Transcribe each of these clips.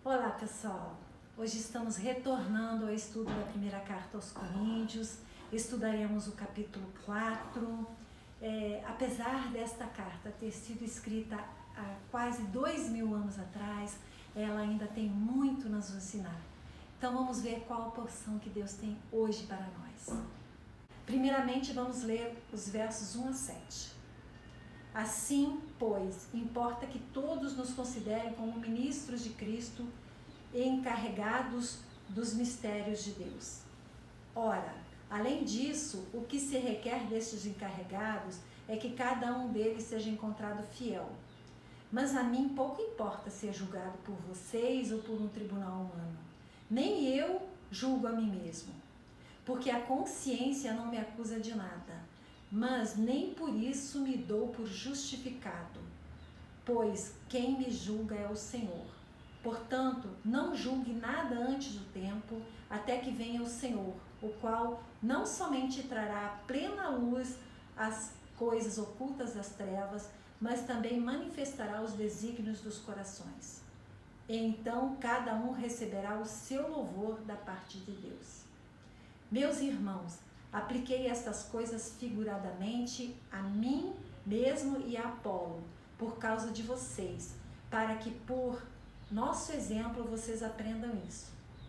Olá, pessoal! Hoje estamos retornando ao estudo da primeira carta aos Coríntios. Estudaremos o capítulo 4. Apesar desta carta ter sido escrita há quase 2000 anos atrás, ela ainda tem muito a nos ensinar. Então vamos ver qual a porção que Deus tem hoje para nós. Primeiramente vamos ler os versos 1 a 7. Assim, pois, importa que todos nos considerem como ministros de Cristo e encarregados dos mistérios de Deus. Ora, além disso, o que se requer destes encarregados é que cada um deles seja encontrado fiel. Mas a mim pouco importa ser julgado por vocês ou por um tribunal humano. Nem eu julgo a mim mesmo, porque a consciência não me acusa de nada. Mas nem por isso me dou por justificado, pois quem me julga é o Senhor. Portanto, não julgue nada antes do tempo, até que venha o Senhor, o qual não somente trará à plena luz as coisas ocultas das trevas, mas também manifestará os desígnios dos corações. E então cada um receberá o seu louvor da parte de Deus. Meus irmãos, apliquei estas coisas figuradamente a mim mesmo e a Apolo, por causa de vocês, para que por nosso exemplo vocês aprendam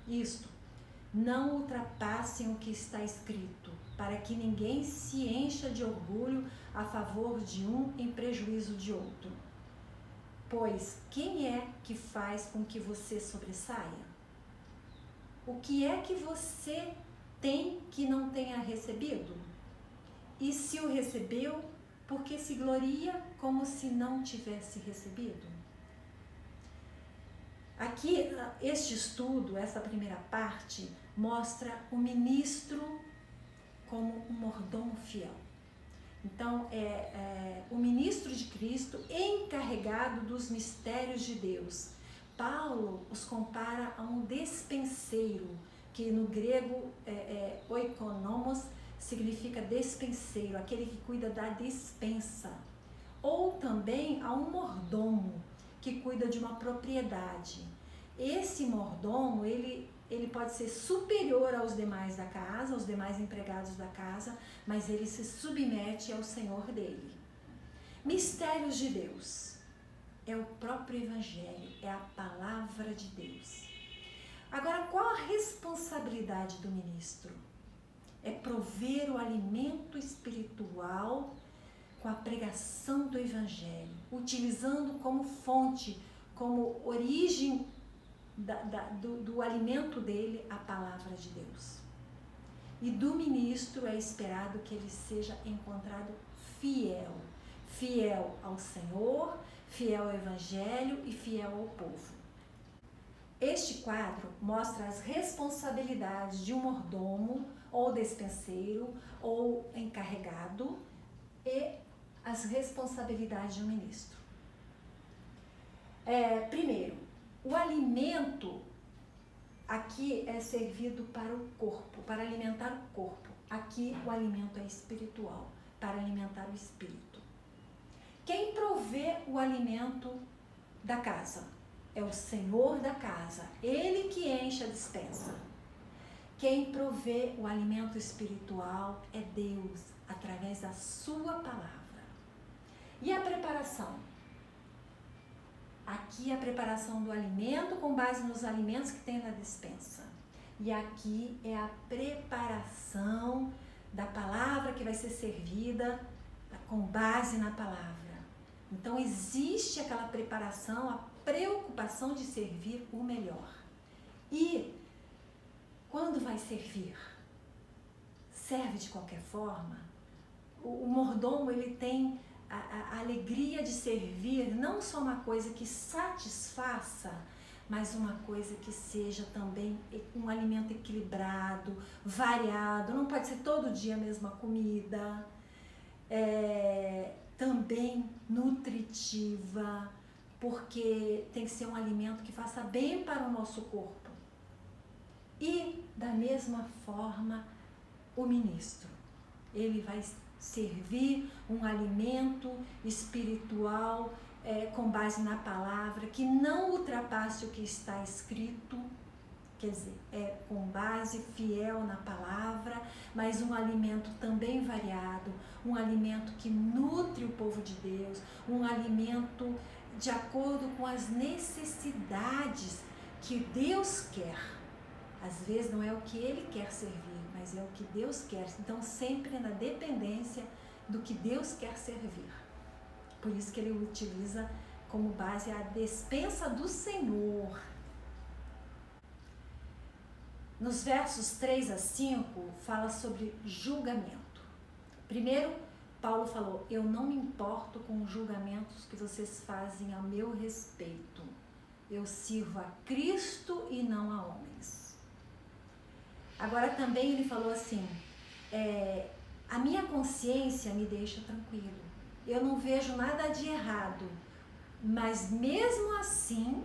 isto. Não ultrapassem o que está escrito, para que ninguém se encha de orgulho a favor de um em prejuízo de outro. Pois quem é que faz com que você sobressaia? O que é que você tem que não tenha recebido? E se o recebeu, por que se gloria como se não tivesse recebido? Aqui, este estudo, essa primeira parte, mostra o ministro como um mordomo fiel. Então, o ministro de Cristo encarregado dos mistérios de Deus. Paulo os compara a um despenseiro, que no grego oikonomos significa despenseiro, aquele que cuida da despensa. Ou também a um mordomo, que cuida de uma propriedade. Esse mordomo, ele pode ser superior aos demais da casa, aos demais empregados da casa, mas ele se submete ao Senhor dele. Mistérios de Deus. É o próprio Evangelho, é a palavra de Deus. Agora, qual a responsabilidade do ministro? É prover o alimento espiritual com a pregação do Evangelho, utilizando como fonte, como origem do alimento dele a palavra de Deus. E do ministro é esperado que ele seja encontrado fiel. Fiel ao Senhor, fiel ao Evangelho e fiel ao povo. Este quadro mostra as responsabilidades de um mordomo, ou despenseiro, ou encarregado, e as responsabilidades de um ministro. Primeiro, o alimento aqui é servido para o corpo, para alimentar o corpo. Aqui o alimento é espiritual, para alimentar o espírito. Quem provê o alimento da casa? É o Senhor da casa, ele que enche a despensa. Quem provê o alimento espiritual é Deus, através da sua palavra. E a preparação? Aqui a preparação do alimento com base nos alimentos que tem na despensa. E aqui é a preparação da palavra que vai ser servida com base na palavra. Então existe aquela preparação, a preocupação de servir o melhor. E quando vai servir? Serve de qualquer forma? O mordomo, ele tem a alegria de servir, não só uma coisa que satisfaça, mas uma coisa que seja também um alimento equilibrado, variado, não pode ser todo dia a mesma comida, também nutritiva, porque tem que ser um alimento que faça bem para o nosso corpo. E da mesma forma, o ministro, ele vai servir um alimento espiritual com base na palavra, que não ultrapasse o que está escrito, quer dizer, com base fiel na palavra, mas um alimento também variado, um alimento que nutre o povo de Deus, um alimento de acordo com as necessidades que Deus quer. Às vezes não é o que Ele quer servir, mas é o que Deus quer. Então sempre na dependência do que Deus quer servir. Por isso que Ele utiliza como base a despensa do Senhor. Nos versos 3 a 5, fala sobre julgamento. Primeiro, Paulo falou, eu não me importo com os julgamentos que vocês fazem a meu respeito. Eu sirvo a Cristo e não a homens. Agora também ele falou assim, a minha consciência me deixa tranquilo. Eu não vejo nada de errado, mas mesmo assim,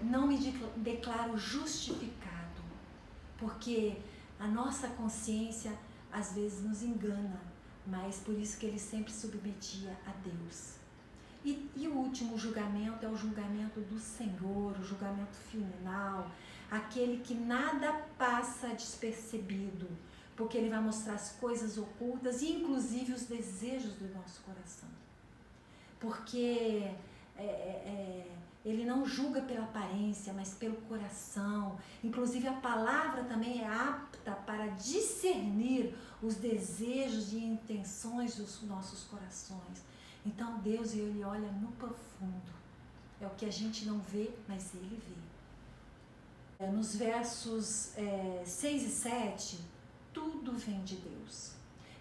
não me declaro justificado, porque a nossa consciência às vezes nos engana, mas por isso que ele sempre submetia a Deus. E o último julgamento é o julgamento do Senhor, o julgamento final, aquele que nada passa despercebido, porque ele vai mostrar as coisas ocultas e inclusive os desejos do nosso coração. Porque ele não julga pela aparência, mas pelo coração. Inclusive a palavra também é apta para discernir os desejos e intenções dos nossos corações. Então Deus, ele olha no profundo. É o que a gente não vê, mas ele vê. Nos versos 6 e 7, tudo vem de Deus.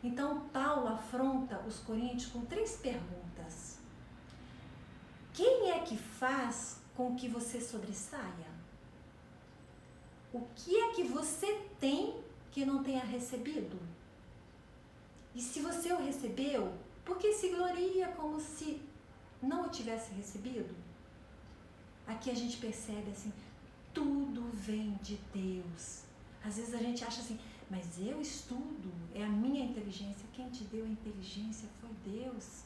Então Paulo afronta os coríntios com 3 perguntas. Quem é que faz com que você sobressaia? O que é que você tem que não tenha recebido? E se você o recebeu, por que se gloria como se não o tivesse recebido? Aqui a gente percebe assim, tudo vem de Deus. Às vezes a gente acha assim, mas eu estudo, é a minha inteligência. Quem te deu a inteligência foi Deus.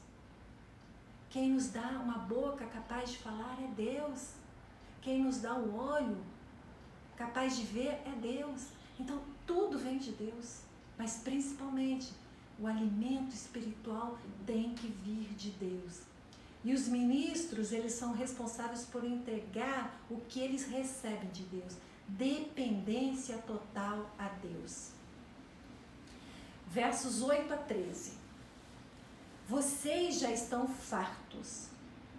Quem nos dá uma boca capaz de falar é Deus. Quem nos dá o olho capaz de ver é Deus. Então tudo vem de Deus, mas principalmente o alimento espiritual tem que vir de Deus. E os ministros, eles são responsáveis por entregar o que eles recebem de Deus. Dependência total a Deus. Versos 8 a 13. Vocês já estão fartos,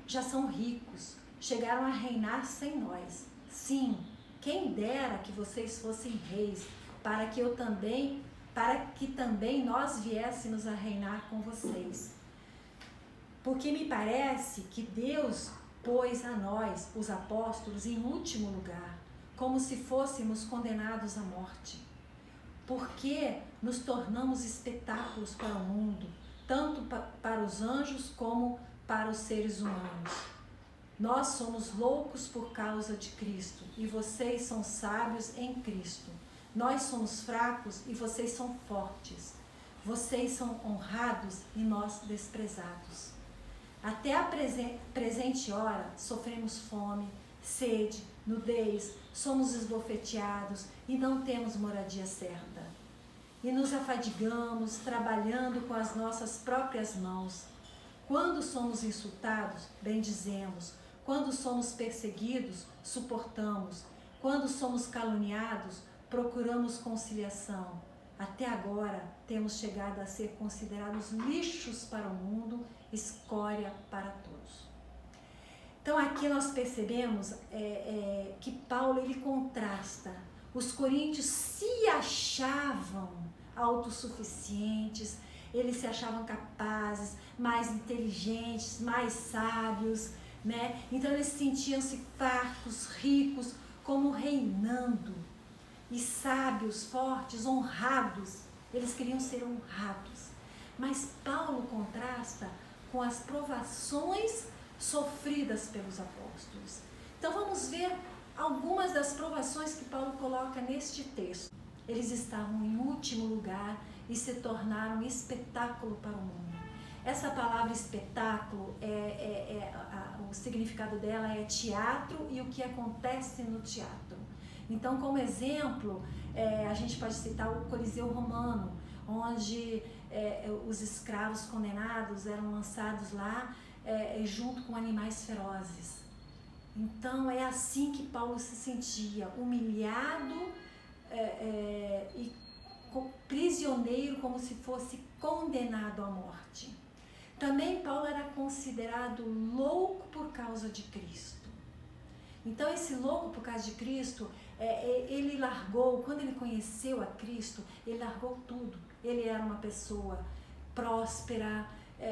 já são ricos, chegaram a reinar sem nós. Sim, quem dera que vocês fossem reis, para que também nós viéssemos a reinar com vocês. Porque me parece que Deus pôs a nós, os apóstolos, em último lugar, como se fôssemos condenados à morte. Porque nos tornamos espetáculos para o mundo, tanto para os anjos como para os seres humanos. Nós somos loucos por causa de Cristo e vocês são sábios em Cristo. Nós somos fracos e vocês são fortes. Vocês são honrados e nós desprezados. Até a presente hora sofremos fome, sede, nudez, somos esbofeteados e não temos moradia certa. E nos afadigamos trabalhando com as nossas próprias mãos. Quando somos insultados, bendizemos. Quando somos perseguidos, suportamos. Quando somos caluniados, procuramos conciliação. Até agora temos chegado a ser considerados lixos para o mundo, escória para todos. Então aqui nós percebemos que Paulo ele contrasta. Os coríntios se achavam autossuficientes, eles se achavam capazes, mais inteligentes, mais sábios, né? Então eles sentiam-se fartos, ricos, como reinando, e sábios, fortes, honrados. Eles queriam ser honrados. Mas Paulo contrasta com as provações sofridas pelos apóstolos. Então vamos ver algumas das provações que Paulo coloca neste texto. Eles estavam em último lugar e se tornaram espetáculo para o mundo. Essa palavra espetáculo, o significado dela é teatro e o que acontece no teatro. Então, como exemplo, a gente pode citar o Coliseu Romano, onde os escravos condenados eram lançados lá junto com animais ferozes. Então, é assim que Paulo se sentia, humilhado e prisioneiro, como se fosse condenado à morte. Também Paulo era considerado louco por causa de Cristo. Então, esse louco por causa de Cristo, ele largou, quando ele conheceu a Cristo, ele largou tudo. Ele era uma pessoa próspera,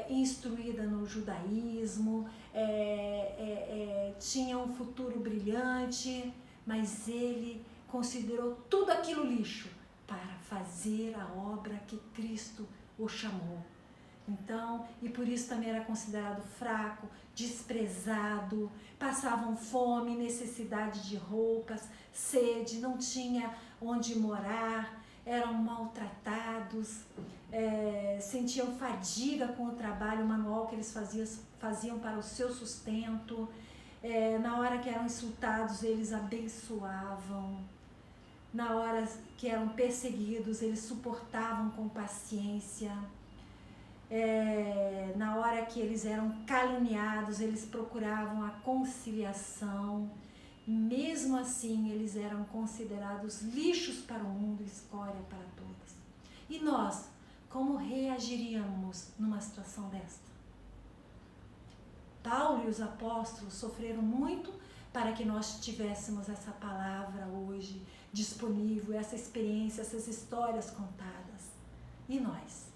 instruída no judaísmo, tinha um futuro brilhante, mas ele considerou tudo aquilo lixo para fazer a obra que Cristo o chamou. Então, e por isso também era considerado fraco, desprezado, passavam fome, necessidade de roupas, sede, não tinha onde morar, eram maltratados, sentiam fadiga com o trabalho manual que eles faziam para o seu sustento. Na hora que eram insultados, eles abençoavam. Na hora que eram perseguidos, eles suportavam com paciência. Na hora que eles eram caluniados, eles procuravam a conciliação. Mesmo assim, eles eram considerados lixos para o mundo e escória para todos. E nós, como reagiríamos numa situação desta? Paulo e os apóstolos sofreram muito para que nós tivéssemos essa palavra hoje disponível, essa experiência, essas histórias contadas. E nós?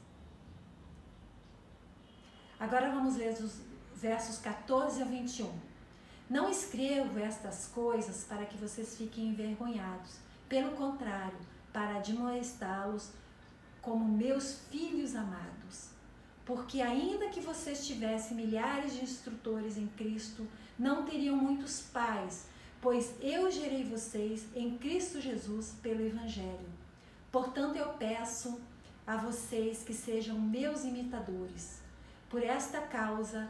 Agora vamos ler os versos 14 a 21. Não escrevo estas coisas para que vocês fiquem envergonhados. Pelo contrário, para admoestá-los como meus filhos amados. Porque ainda que vocês tivessem milhares de instrutores em Cristo, não teriam muitos pais, pois eu gerei vocês em Cristo Jesus pelo Evangelho. Portanto, eu peço a vocês que sejam meus imitadores. Por esta causa,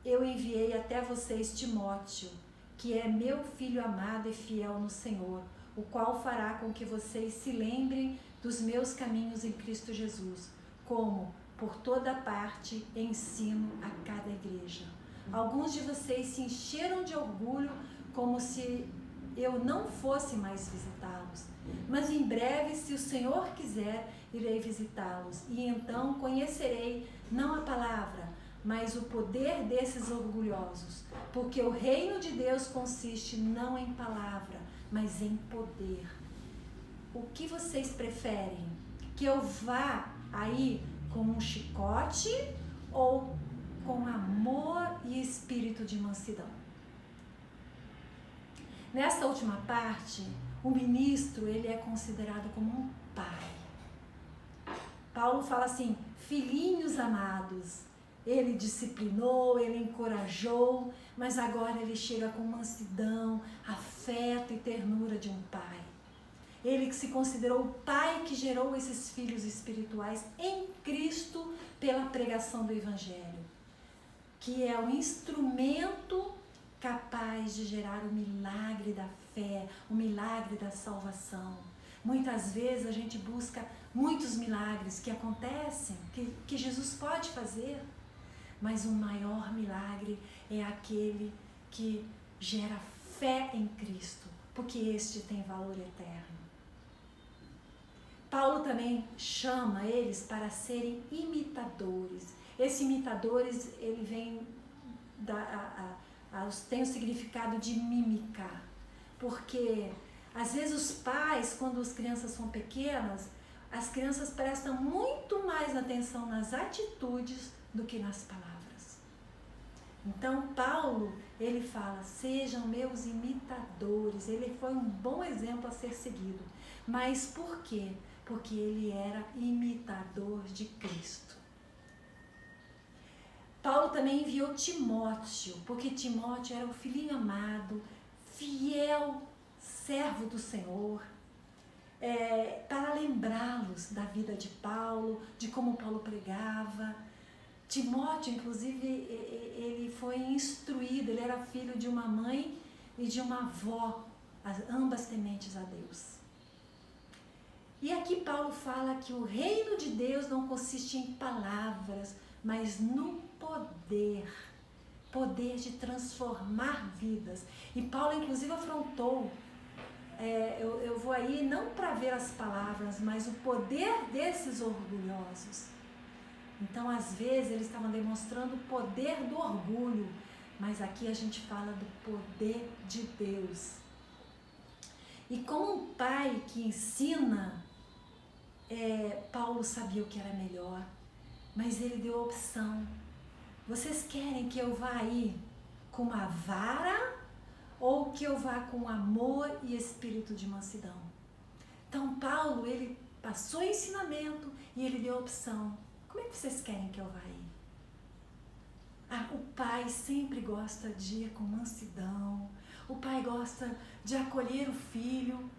eu enviei até vocês Timóteo, que é meu filho amado e fiel no Senhor, o qual fará com que vocês se lembrem dos meus caminhos em Cristo Jesus, como, por toda parte, ensino a cada igreja. Alguns de vocês se encheram de orgulho, como se eu não fosse mais visitá-los. Mas em breve, se o Senhor quiser, irei visitá-los, e então conhecerei não a palavra, mas o poder desses orgulhosos, porque o reino de Deus consiste não em palavra, mas em poder. O que vocês preferem? Que eu vá aí com um chicote ou com amor e espírito de mansidão? Nesta última parte, o ministro, ele é considerado como um pai. Paulo fala assim, filhinhos amados, ele disciplinou, ele encorajou, mas agora ele chega com mansidão, afeto e ternura de um pai. Ele que se considerou o pai que gerou esses filhos espirituais em Cristo pela pregação do Evangelho, que é o instrumento capaz de gerar o milagre da fé, o milagre da salvação. Muitas vezes a gente busca muitos milagres que acontecem, que Jesus pode fazer, mas o maior milagre é aquele que gera fé em Cristo, porque este tem valor eterno. Paulo também chama eles para serem imitadores. Esse imitadores, ele vem tem o significado de mímica, porque às vezes os pais, quando as crianças são pequenas, as crianças prestam muito mais atenção nas atitudes do que nas palavras. Então Paulo, ele fala, sejam meus imitadores. Ele foi um bom exemplo a ser seguido. Mas por quê? Porque ele era imitador de Cristo. Paulo também enviou Timóteo, porque Timóteo era o filhinho amado, fiel servo do Senhor, para lembrá-los da vida de Paulo, de como Paulo pregava, Timóteo, inclusive, ele foi instruído, ele era filho de uma mãe e de uma avó, ambas tementes a Deus. E aqui Paulo fala que o reino de Deus não consiste em palavras, mas no poder de transformar vidas. E Paulo, inclusive, afrontou, eu vou aí não para ver as palavras, mas o poder desses orgulhosos. Então, às vezes, eles estavam demonstrando o poder do orgulho, mas aqui a gente fala do poder de Deus. E como um pai que ensina, Paulo sabia o que era melhor, mas ele deu a opção. Vocês querem que eu vá aí com uma vara ou que eu vá com amor e espírito de mansidão? Então, Paulo, ele passou o ensinamento e ele deu a opção. Como é que vocês querem que eu vá aí? O pai sempre gosta de ir com mansidão. O pai gosta de acolher o filho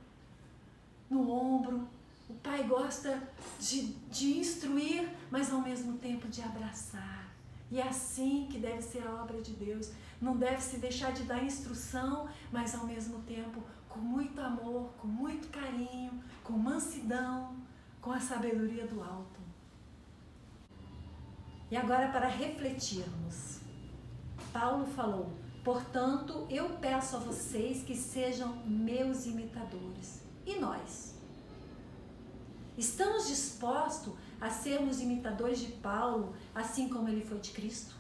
no ombro. O pai gosta de instruir, mas ao mesmo tempo de abraçar. E é assim que deve ser a obra de Deus. Não deve se deixar de dar instrução, mas ao mesmo tempo com muito amor, com muito carinho, com mansidão, com a sabedoria do alto. E agora, para refletirmos, Paulo falou: portanto, eu peço a vocês que sejam meus imitadores. E nós? Estamos dispostos a sermos imitadores de Paulo, assim como ele foi de Cristo?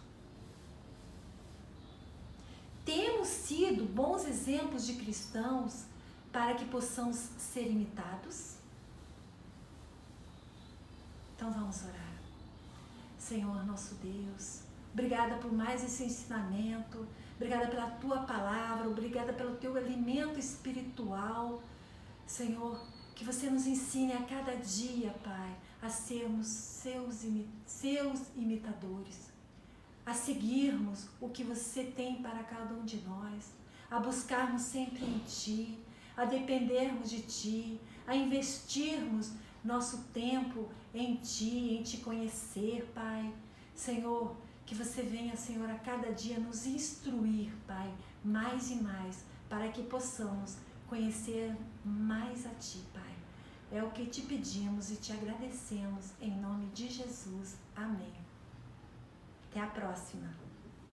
Temos sido bons exemplos de cristãos para que possamos ser imitados? Então vamos orar. Senhor, nosso Deus, obrigada por mais esse ensinamento, obrigada pela Tua palavra, obrigada pelo Teu alimento espiritual. Senhor, que você nos ensine a cada dia, Pai, a sermos seus imitadores, a seguirmos o que você tem para cada um de nós, a buscarmos sempre em Ti, a dependermos de Ti, a investirmos nosso tempo em Ti, em Te conhecer, Pai. Senhor, que você venha, Senhor, a cada dia nos instruir, Pai, mais e mais, para que possamos conhecer mais a Ti, Pai. É o que te pedimos e te agradecemos, em nome de Jesus. Amém. Até a próxima.